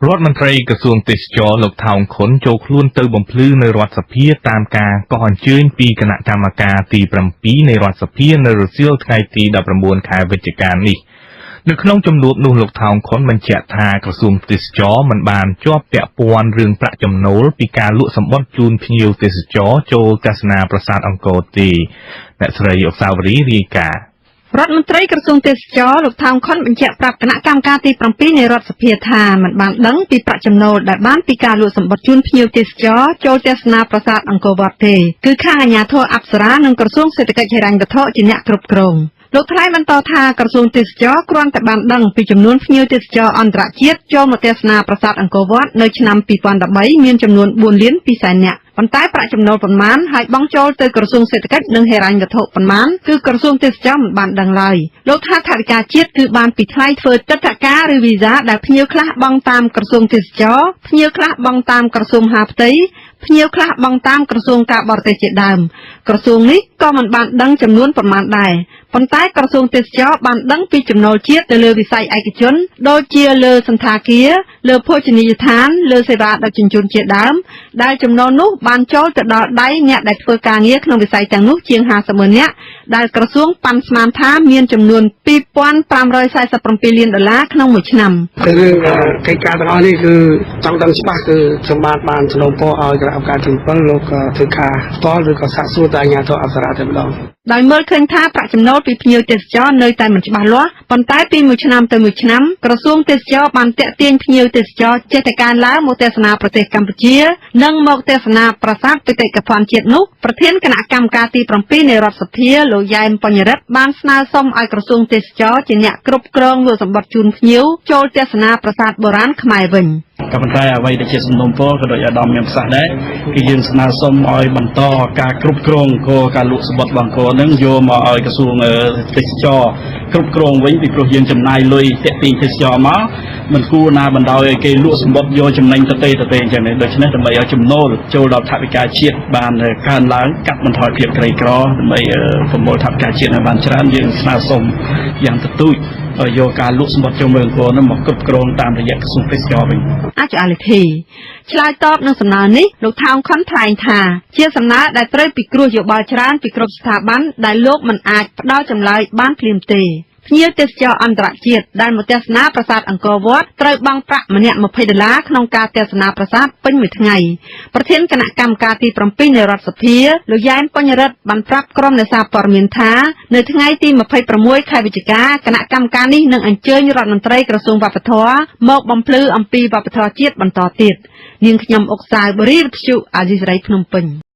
រដ្ឋមន្ត្រីក្រសួងទេសចរលោកថោងខុនចូលខ្លួនទៅបំភ្លឺនៅរដ្ឋសភាតាមការកោះអញ្ជើញពីគណៈកម្មការទី7នៃរដ្ឋសភានៅរសៀលថ្ងៃទី19ខែវិច្ឆិកានេះនៅក្នុងជំនួបនោះលោកថោងខុនបញ្ជាក់ថាក្រសួងទេសចរមិនបានជាប់ពាក់ព័ន្ធរឿងប្រាក់ចំណូលពីការលក់សម្បត្តិជូនភ្ញៀវទេសចរចូលទស្សនាប្រាសាទអង្គរទេអ្នកស្រីអុកសាវរីរាយការណ៍រដ្ឋមន្ត្រីក្រសួងទេសចរលោកថោងខុនបញ្ជាក់ប្រាប់គណៈកម្មការទី7នៃរដ្ឋសភាថាមិនបានដឹងពីប្រាក់ចំណូលដែលបានពីការលក់សម្បត្តិជូនភ្ញៀវទេសចរចូលទស្សនាប្រាសាទអង្គរវត្តទេគឺខាងអាជ្ញាធរអប្សរានិងក្រសួងសេដ្ឋកិច្ចហិរញ្ញវត្ថុជាអ្នកគ្រប់គ្រងលោកថ្លែងបន្តថាក្រសួងទេសចរគ្រាន់តែបានដឹងពីចំនួនភ្ញៀវទេសចរអន្តរជាតិចូលមកទស្សនាប្រាសាទអង្គរវត្តនៅឆ្នាំ2013មានចំនួន4លាន2សែននាក់ប៉ុន្តែប្រាក់ចំណូលប៉ុន្មានហើយបង់ចូលទៅក្រសួងសេដ្ឋកិច្ចនិងហិរញ្ញវត្ថុប៉ុន្មានគឺក្រសួងទេសចរមិនបានដឹងឡើយលោកថាថវិកាជាតិគឺបានពីថ្លៃធ្វើទិដ្ឋាការឬវីសាដែលភ្ញៀវខ្លះបង់តាមក្រសួងទេសចរភ្ញៀវខ្លះបង់តាមក្រសួងមហាផ្ទៃភ្ញៀវខ្លះបង់តាមក្រសួងការបរទេសជាដើមក្រសួងនេះក៏មិនបានដឹងចំនួនប៉ុន្មានដែរប៉ុន្តែក្រសួងទេសចរបានដឹងពីចំណូលជាតិទៅលើវិស័យឯកជនដូចជាលើសន្តាគារលើភោជនីយដ្ឋានលើសេវាដឹកជញ្ជូនជាដើមដែលចំណូលនោះបានចូលទៅដល់ដៃអ្នកដែលធ្វើការងារក្នុងវិស័យទាំងនោះជាង50,000នាក់ដែលក្រសួងប៉ាន់ស្មានថាមានចំនួន$2,547 លានក្នុងមួយឆ្នាំរឿងកិច្ចការទាំងអស់នេះគឺចង់ដឹងច្បាស់គឺខ្ញុំបានសំណូមពរឲ្យគណៈកម្មការទី7លោកធ្វើការផ្ទាល់ឬក៏សាកសួរទៅអាជ្ញាធរអប្សរាតែម្ដងដោយមើលឃើញថាប្រាក់ចំណូលពីភ្ញៀវទេសចរនៅតែមិនច្បាស់លាស់ប៉ុន្តែពីមួយឆ្នាំទៅមួយឆ្នាំក្រសួងទេសចរបានទាក់ទាញភ្ញៀវទេសចរចេះតែកើនឡើងមកទស្សនាប្រទេសកម្ពុជានិងមកទស្សនាប្រាសាទបេតិកភណ្ឌជាតិនោះប្រធានគណៈកម្មការទី7នៃរដ្ឋសភាលោកយ៉ែមបញ្ញរិទ្ធបានស្នើសុំឲ្យក្រសួងទេសចរជាអ្នកគ្រប់គ្រងលក់សម្បត្តិជូនភ្ញៀវចូលទស្សនាប្រាសាទបុរាណខ្មែរវិញក៏ប៉ុន្តែអ្វីដែលជាសំណុំពរក៏ដូចអាដាមមានប្រសាសន៍ដែរគឺយើងស្នើសុំឲ្យបន្តការគ្រប់គ្រងការលក់សម្បត្តិបង្គោលនឹងយកមកឲ្យក្រសួងទេសចរគ្រប់គ្រងវិញពីព្រោះយើងចំណាយលុយតាក់ទាញទេសចរមកមិនគួរណាបណ្ដោយឲ្យគេលក់សម្បត្តិយកចំណេញទៅអញ្ចឹងដូច្នេះដើម្បីឲ្យចំណូលចូលដល់ថវិកាជាតិបានកើនឡើងកាត់បន្ថយភាពក្រីក្រដើម្បីប្រមូលថវិកាជាតិឲ្យបានច្រើនយើងស្នើសុំយ៉ាងទទូចឲ្យយកការលក់សម្បត្តិចូលមើលអង្គរនោះមកគ្រប់គ្រងតាមរយៈក្រសួងទេសចរវិញអាចអាលីធីឆ្លើយតបនឹងសំណើនេះលោកថោងខុនថ្លែងថាជាសំណើដែលត្រូវពិគ្រោះយោបល់ច្រើនពីគ្រប់ស្ថាប័នដែលលោកមិនអាចផ្ដល់ចម្លើយបានភ្លាមទេភ្ញៀវទេសចរអន្តរជាតិដែលមកទស្សនាប្រាសាទអង្គរវត្តត្រូវបង់ប្រាក់ម្នាក់$20ក្នុងការទស្សនាប្រាសាទពេញមួយថ្ងៃប្រធានគណៈកម្មការទី7នៃរដ្ឋសភាលោកយ៉ែមបញ្ញរិទ្ធបានប្រាប់ក្រុមអ្នកសារព័ត៌មានថានៅថ្ងៃទី26ខែវិច្ឆិកាគណៈកម្មការនេះនឹងអញ្ជើញរដ្ឋមន្ត្រីក្រសួងវប្បធម៌មកបំភ្លឺអំពីវប្បធម៌ជាតិបន្តទៀតនាងខ្ញុំអុកសាវរីវិទ្យុអាស៊ីសេរីភ្នំពេញ